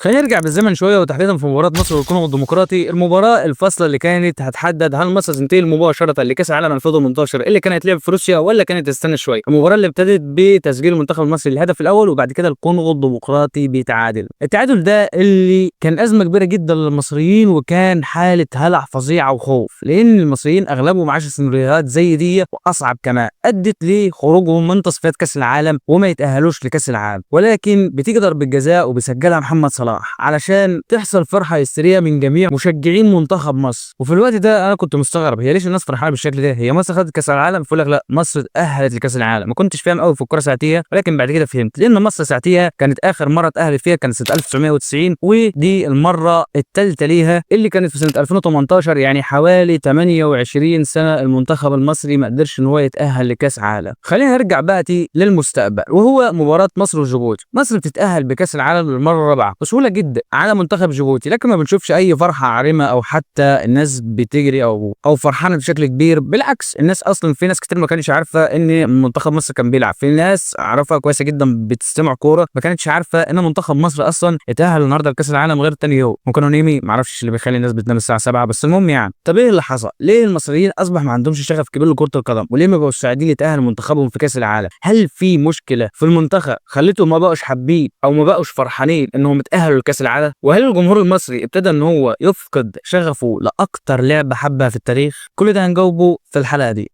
خلينا نرجع بالزمن شويه وتحديدا في مباراه مصر والكونغو الديمقراطي، المباراه الفاصله اللي كانت هتحدد هل مصر تنتقل مباشره لكاس العالم 2018 اللي كانت لعب في روسيا ولا كانت تستنى شويه. المباراه اللي ابتدت بتسجيل المنتخب المصري الهدف الاول وبعد كده الكونغو الديمقراطي بيتعادل. التعادل ده اللي كان ازمه كبيره جدا للمصريين وكان حاله هلع فظيعه وخوف، لان المصريين اغلبهم عاش سيناريوهات زي دي واصعب كمان ادت لخروجهم من تصفيات كاس العالم وما يتاهلوش لكاس العالم، ولكن بتيجي ضربه جزاء وبيسجلها محمد صلاح علشان تحصل فرحه هستيريه من جميع مشجعين منتخب مصر. وفي الوقت ده انا كنت مستغرب هي ليش الناس فرحانه بالشكل ده؟ هي مصر خدت كاس العالم؟ فيقول لك لا مصر اتاهلت لكاس العالم. ما كنتش فاهم قوي في الكوره ساعتها، ولكن بعد كده فهمت، لان مصر ساعتها كانت اخر مره اتاهلت فيها كانت سنه 1990 ودي المره الثالثه ليها اللي كانت في سنه 2018، يعني حوالي 28 سنه المنتخب المصري ما قدرش ان هو يتاهل لكاس عالم. خلينا نرجع بقى للمستقبل وهو مباراه مصر وجيبوتي. مصر بتتاهل بكاس العالم للمره الرابعه بسهوله جدا على منتخب جيبوتي، لكن ما بنشوفش اي فرحه عارمه او حتى الناس بتجري او فرحانه بشكل كبير. بالعكس الناس اصلا في ناس كتير ما كانتش عارفه ان منتخب مصر كان بيلعب، في ناس عارفها كويسه جدا بتستمع كوره ما كانتش عارفه ان منتخب مصر اصلا اتاهل النهارده لكاس العالم غير تاني يوم. ممكن نيمي ما اعرفش اللي بيخلي الناس بتنام الساعه 7، بس المهم يعني. طب ايه اللي حصل؟ ليه المصريين اصبح ما عندهمش شغف كبير لكره القدم؟ وليه ما بقوش سعيدين يتاهل منتخبهم في كاس العالم؟ هل في مشكله في المنتخب خلتهم ما بقوش حابين او ما بقوش فرحانين انهم اتاهلوا لكاس العالم؟ وهل الجمهور المصري ابتدى ان هو يفقد شغفه لاكتر لعبه حبها في التاريخ؟ كل ده هنجاوبه في الحلقه دي.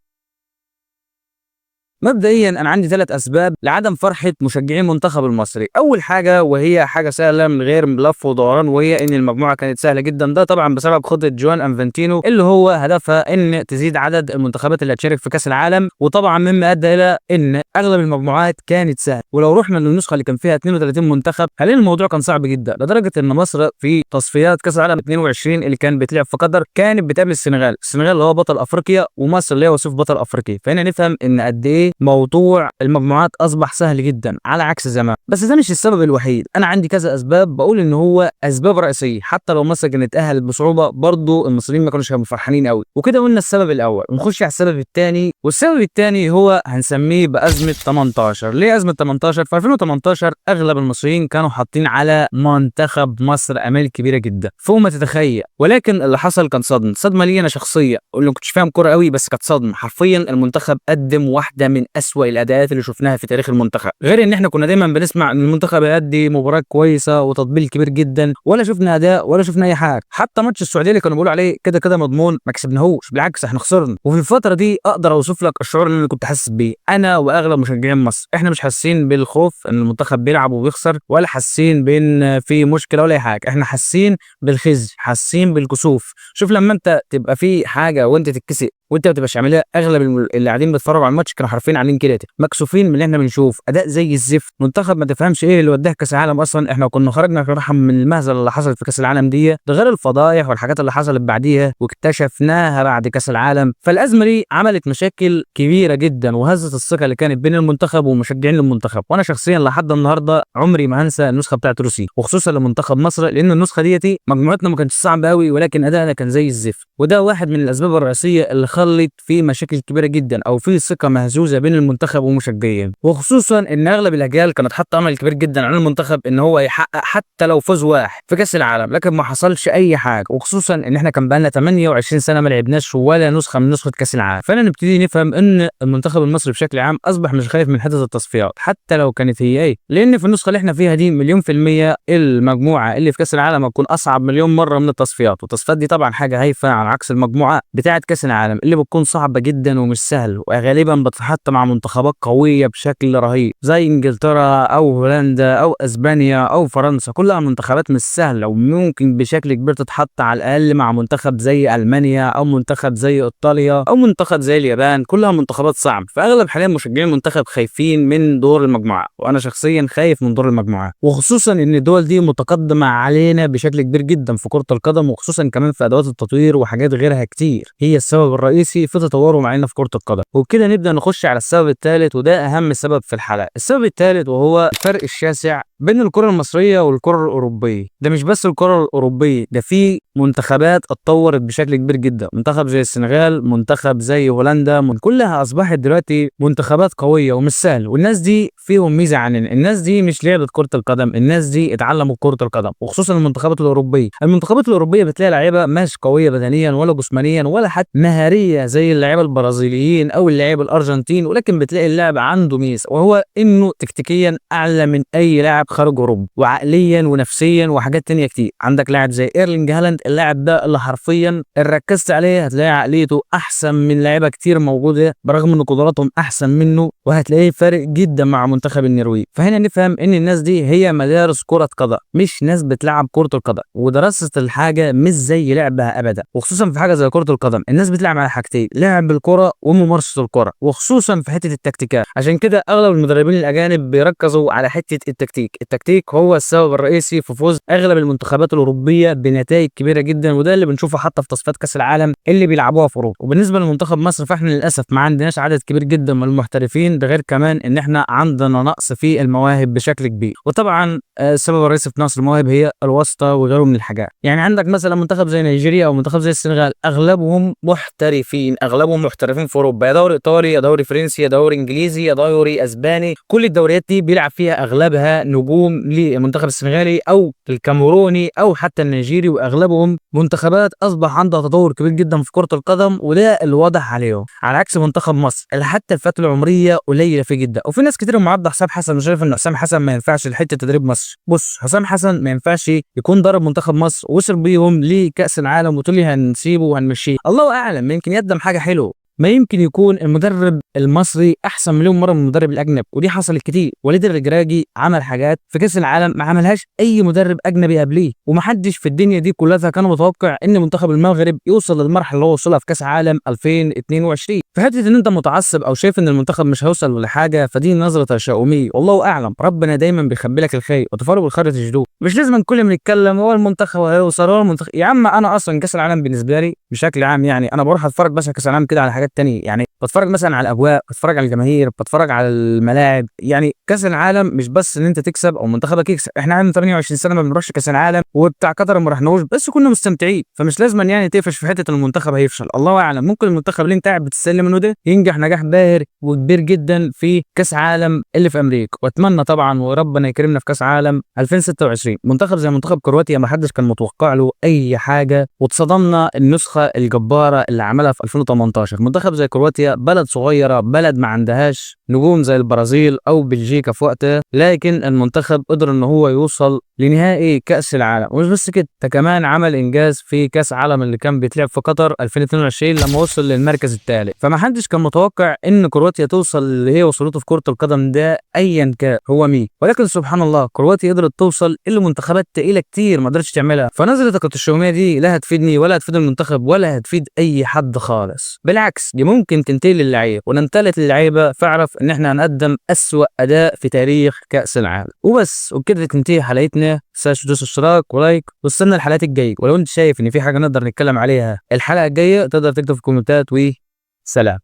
مبدئيا انا عندي 3 اسباب لعدم فرحه مشجعين المنتخب المصري. اول حاجه وهي حاجه سهله من غير لف ودوران، وهي ان المجموعه كانت سهله جدا. ده طبعا بسبب خطه جوان انفانتينو اللي هو هدفها ان تزيد عدد المنتخبات اللي هتشارك في كاس العالم، وطبعا مما ادى الى ان اغلب المجموعات كانت سهله. ولو رحنا للنسخه اللي كان فيها 32 منتخب هنلاقي الموضوع كان صعب جدا، لدرجه ان مصر في تصفيات كاس العالم 22 اللي كان بيتلعب في قطر كانت بتقابل السنغال اللي هو بطل افريقيا ومصر اللي هي وصيف بطل افريقيا. فهنا نفهم ان قد ايه موضوع المجموعات اصبح سهل جدا على عكس زمان. بس ده مش السبب الوحيد، انا عندي كذا اسباب بقول ان هو اسباب رئيسيه. حتى لو مصر كانت اتاهلت بصعوبه برضه المصريين ما كانوش هيبقوا فرحانين قوي. وكده قلنا السبب الاول، ونخش على السبب الثاني. والسبب الثاني هو هنسميه بازمه 18. ليه ازمه 18؟ في 2018 اغلب المصريين كانوا حاطين على منتخب مصر امال كبيره جدا فوق ما تتخيل، ولكن اللي حصل كان صدمه لي انا شخصيه، واللي ما كنتش فاهم كوره قوي بس كانت صدمه. حرفيا المنتخب قدم واحده من اسوأ الاداءات اللي شفناها في تاريخ المنتخب، غير ان احنا كنا دايما بنسمع ان المنتخب هيأدي مباراه كويسه وتطبيل كبير جدا، ولا شفنا اداء ولا شفنا اي حاجه. حتى ماتش السعوديه اللي كانوا بيقولوا عليه كده كده مضمون ما كسبناهوش، بالعكس احنا خسرنا. وفي الفتره دي اقدر اوصف لك الشعور اللي انا كنت حاسس بيه انا واغلب مشجعين مصر. احنا مش حاسين بالخوف ان المنتخب بيلعب وبيخسر، ولا حاسين بان في مشكله ولا اي حاجه، احنا حاسين بالخزي، حاسين بالكسوف. شوف لما انت تبقى في حاجه وانت تتكسئ وانت ما بتبقاش عاملها، اغلب اللي قاعدين بيتفرجوا على الماتش كانوا حرفيا عاملين كده مكسوفين من اللي احنا بنشوف، اداء زي الزفت، منتخب ما تفهمش ايه اللي وداه كاس العالم اصلا. احنا كنا خرجنا كرحم من المهزله اللي حصلت في كاس العالم دي، ده غير الفضايح والحاجات اللي حصلت بعديها واكتشفناها بعد كاس العالم. فالازمه دي عملت مشاكل كبيره جدا وهزت الثقه اللي كانت بين المنتخب ومشجعين المنتخب. وانا شخصيا لحد النهارده عمري ما هنسى النسخه بتاعت روسيا وخصوصا لمنتخب مصر، لان النسخه ديتي مجموعتنا ما كانتش صعبه قوي ولكن ادائنا كان زي الزفت. وده واحد من الاسباب الرئيسيه اللي خلت في مشاكل كبيره جدا او في ثقه مهزوزه بين المنتخب ومشجعين، وخصوصا ان اغلب الاجيال كانت حاطه امل كبير جدا على المنتخب ان هو يحقق حتى لو فوز واحد في كاس العالم، لكن ما حصلش اي حاجه. وخصوصا ان احنا كان بقالنا 28 سنه ما لعبناش ولا نسخه من نسخه كاس العالم. فانا نبتدي نفهم ان المنتخب المصري بشكل عام اصبح مش خايف من حته التصفيات حتى لو كانت هي ايه، لان في النسخه اللي احنا فيها دي مليون في الميه المجموعه اللي في كاس العالم هتكون اصعب مليون مره من التصفيات. والتصفيات دي طبعا حاجه هايفه على عكس المجموعه بتاعه كاس العالم اللي بتكون صعبه جدا ومش سهل، وغالبا بتتحط مع منتخبات قويه بشكل رهيب زي انجلترا او هولندا او اسبانيا او فرنسا. كلها منتخبات مش سهله وممكن بشكل كبير تتحط على الاقل مع منتخب زي المانيا او منتخب زي ايطاليا او منتخب زي اليابان. كلها منتخبات صعبه. فاغلب حاليا مشجعين المنتخب خايفين من دور المجموعه، وانا شخصيا خايف من دور المجموعه، وخصوصا ان الدول دي متقدمه علينا بشكل كبير جدا في كره القدم، وخصوصا كمان في ادوات التطوير وحاجات غيرها كتير هي السبب الرئيسي في تطورهم علينا في كره القدم. وبكده نبدا نخش على السبب الثالث وده اهم سبب في الحلقه. السبب الثالث وهو الفرق الشاسع بين الكرة المصرية والكرة الأوروبية. ده مش بس الكرة الأوروبية، ده في منتخبات اتطورت بشكل كبير جدا، منتخب زي السنغال، منتخب زي هولندا، من كلها أصبحت دلوقتي منتخبات قوية ومش سهل. والناس دي فيهم ميزة عننا، الناس دي مش لعبت كرة القدم، الناس دي اتعلموا كرة القدم، وخصوصا المنتخبات الأوروبية. المنتخبات الأوروبية بتلاقي لعيبة مش قوية بدنيا ولا جسمانيا ولا حتى مهارية زي اللعيبة البرازيليين أو اللعيبة الأرجنتين، ولكن بتلاقي اللاعب عنده ميزة، وهو إنه تكتيكيا أعلى من أي لاعب خارج أوروبا، وعقليا ونفسيا وحاجات تانية كتير. عندك لاعب زي ايرلينج هالاند، اللاعب ده اللي حرفيا ان ركزت عليه هتلاقي عقليته احسن من لعيبه كتير موجوده برغم ان قدراتهم احسن منه، وهتلاقيه فارق جدا مع منتخب النرويج. فهنا نفهم ان الناس دي هي مدارس كره قدم، مش ناس بتلعب كره القدم، ودراسه الحاجه مش زي لعبها ابدا. وخصوصا في حاجه زي كره القدم الناس بتلعب على حاجتين، لعب الكره وممارسه الكره، وخصوصا في حته التكتيكات. عشان كده اغلب المدربين الاجانب بيركزوا على حته التكتيك. التكتيك هو السبب الرئيسي في فوز اغلب المنتخبات الاوروبيه بنتائج كبيره جدا، وده اللي بنشوفه حتى في تصفيات كاس العالم اللي بيلعبوها في اوروبا. وبالنسبه لمنتخب مصر فاحنا للاسف ما عندناش عدد كبير جدا من المحترفين، ده غير كمان ان احنا عندنا نقص في المواهب بشكل كبير. وطبعا السبب الرئيسي في نقص المواهب هي الواسطه وغيره من الحاجات. يعني عندك مثلا منتخب زي نيجيريا او منتخب زي السنغال اغلبهم محترفين، اغلبهم محترفين في اوروبا، يا دوري ايطالي يا دوري فرنسي يا دوري انجليزي يا دوري اسباني، كل الدوريات دي بيلعب فيها اغلبها نجوم للمنتخب السنغالي او الكاميروني او حتى النيجيري، واغلبهم منتخبات اصبح عندها تطور كبير جدا في كرة القدم، وده الواضح عليهم، على عكس منتخب مصر اللي حتى الفترة العمرية قليلة فيه جدا. وفي ناس كتير معارضة حسام حسن وشايف ان حسام حسن ما ينفعش لحتة تدريب مصر. بص، حسام حسن ما ينفعش يكون ضرب منتخب مصر ووصل بيهم لكأس العالم وتقول لي هنسيبه وهنمشيه. الله اعلم، يمكن يقدم حاجة حلوه، ما يمكن يكون المدرب المصري احسن مليون مره من المدرب الاجنبي، ودي حصلت كتير. وليد الرجراجي عمل حاجات في كاس العالم ما عملهاش اي مدرب اجنبي قبليه، ومحدش في الدنيا دي كلها كان متوقع ان منتخب المغرب يوصل للمرحله اللي هو وصلها في كاس عالم 2022. في حته ان انت متعصب او شايف ان المنتخب مش هيوصل لحاجه، فدي نظره تشاؤميه، والله اعلم، ربنا دايما بيخبي لك الخير وتفرج الخير تجدوه. مش لازم كل ما نتكلم هو المنتخب هيوصل، هو المنتخب. يا عم انا اصلا كاس العالم بالنسبه لي بشكل عام، يعني انا بروح اتفرج بس كاس العالم كده على حاجات تانية، يعني بتفرج مثلا على الاجواء، بتفرج على الجماهير، بتفرج على الملاعب. يعني كاس العالم مش بس ان انت تكسب او منتخبك يكسب، احنا عندنا 28 سنه ما بنروحش كاس العالم، وبتاع قطر ما رحناهوش، بس كنا مستمتعين. فمش لازم يعني تقفش في حته المنتخب هيفشل، الله اعلم، ممكن المنتخب اللي انت قاعد بتسلم منه ده ينجح نجاح باهر وكبير جدا في كاس عالم اللي في امريكا. واتمنى طبعا وربنا يكرمنا في كاس عالم 2026. منتخب زي منتخب كرواتيا ما حدش كان متوقع له اي حاجه، واتصدمنا النسخه الجباره اللي عملها في 2018. منتخب زي كرواتيا بلد صغيره، بلد ما عندهاش نجوم زي البرازيل او بلجيكا في وقتها، لكن المنتخب قدر ان هو يوصل لنهائي كاس العالم. ومش بس كده، ده كمان عمل انجاز في كاس عالم اللي كان بيتلعب في قطر 2022 لما وصل للمركز الثالث. فما حدش كان متوقع ان كرواتيا توصل اللي هي وصلته في كره القدم ده ايا كان هو مين، ولكن سبحان الله كرواتيا قدرت توصل اللي منتخبات تقيله كتير ما قدرتش تعملها. فنظره التشاؤميه دي لا هتفيدني ولا هتفيد المنتخب ولا هتفيد اي حد خالص، بالعكس دي ممكن تنتهي للعيبه وننتقل للعيبه، فاعرف ان احنا هنقدم اسوأ اداء في تاريخ كاس العالم. وبس، وبكده تنتهي حلقتنا. تنساش تدوس اشتراك ولايك واستنى الحلقات الجايه، ولو انت شايف ان في حاجه نقدر نتكلم عليها الحلقه الجايه تقدر تكتب في الكومنتات. وسلام.